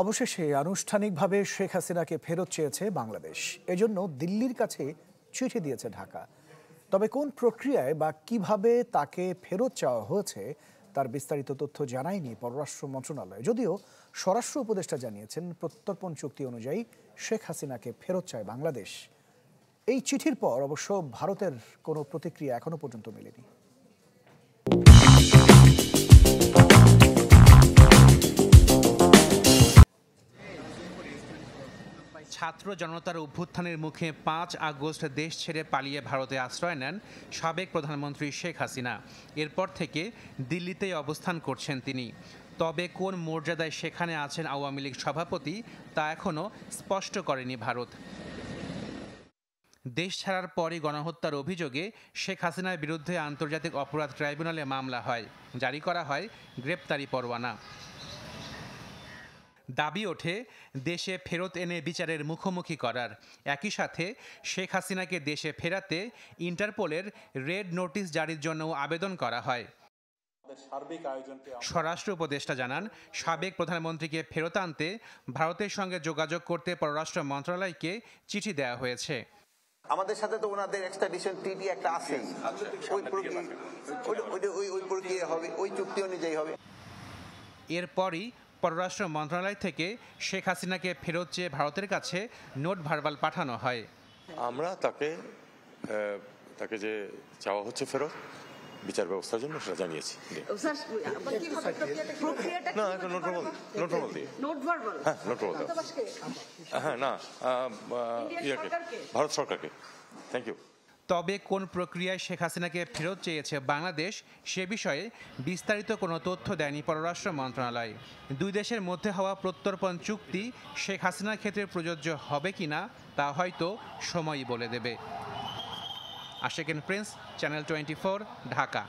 অবশেষে আনুষ্ঠানিকভাবে শেখ হাসিনাকে ফেরত চেয়েছে বাংলাদেশ। এজন্য দিল্লির কাছে চিঠি দিয়েছে ঢাকা। তবে কোন প্রক্রিয়ায় বা কিভাবে তাকে ফেরত চাওয়া হয়েছে তার বিস্তারিত তথ্য জানায়নি পররাষ্ট্র মন্ত্রণালয়। যদিও স্বরাষ্ট্র উপদেষ্টা জানিয়েছেন, প্রত্যর্পণ চুক্তি অনুযায়ী শেখ হাসিনাকে ফেরত চায় বাংলাদেশ। এই চিঠির পর অবশ্য ভারতের কোনো প্রতিক্রিয়া এখনো পর্যন্ত মেলেনি। ছাত্র জনতার অভ্যুত্থানের মুখে ৫ আগস্ট দেশ ছেড়ে পালিয়ে ভারতে আশ্রয় নেন সাবেক প্রধানমন্ত্রী শেখ হাসিনা। এরপর থেকে দিল্লিতেই অবস্থান করছেন তিনি। তবে কোন মর্যাদায় সেখানে আছেন আওয়ামী লীগ সভাপতি তা এখনও স্পষ্ট করেনি ভারত। দেশ ছাড়ার পরই গণহত্যার অভিযোগে শেখ হাসিনার বিরুদ্ধে আন্তর্জাতিক অপরাধ ট্রাইব্যুনালে মামলা হয়, জারি করা হয় গ্রেপ্তারি পরোয়ানা। দাবি ওঠে দেশে ফেরত এনে বিচারের মুখোমুখি করার। একই সাথে শেখ হাসিনাকে দেশে ফেরাতে ইন্টারপোলের রেড নোটিশ জারির জন্যও আবেদন করা হয়। স্বরাষ্ট্র উপদেষ্টা জানান, সাবেক প্রধানমন্ত্রীকে ফেরত আনতে ভারতের সঙ্গে যোগাযোগ করতে পররাষ্ট্র মন্ত্রণালয়কে চিঠি দেওয়া হয়েছে। আমাদের সাথে তো ওনাদের এক্সট্রাডিশন ট্রিটি একটা আছে, ওই প্রক্রিয়া হবে, ওই চুক্তি অনুযায়ী হবে। এরপরই পররাষ্ট্র মন্ত্রণালয় থেকে শেখ হাসিনাকে ফেরত চেয়ে ভারতের কাছে নোট ভার্বাল পাঠানো হয়। আমরা তাকে যে চাওয়া হচ্ছে ফেরত বিচার ব্যবস্থার জন্য সেটা জানিয়েছি। না, একটা নোট ভার্বাল দিয়ে। হ্যাঁ, নোট ভার্বাল। হ্যাঁ, না, ভারত সরকারকে। Thank you. তবে কোন প্রক্রিয়ায় শেখ হাসিনাকে ফেরত চেয়েছে বাংলাদেশ সে বিষয়ে বিস্তারিত কোনো তথ্য দেয়নি পররাষ্ট্র মন্ত্রণালয়। দুই দেশের মধ্যে হওয়া প্রত্যর্পণ চুক্তি শেখ হাসিনার ক্ষেত্রে প্রযোজ্য হবে কিনা তা হয়তো সময়ই বলে দেবে। আশিকুন প্রিন্স, চ্যানেল 24, ঢাকা।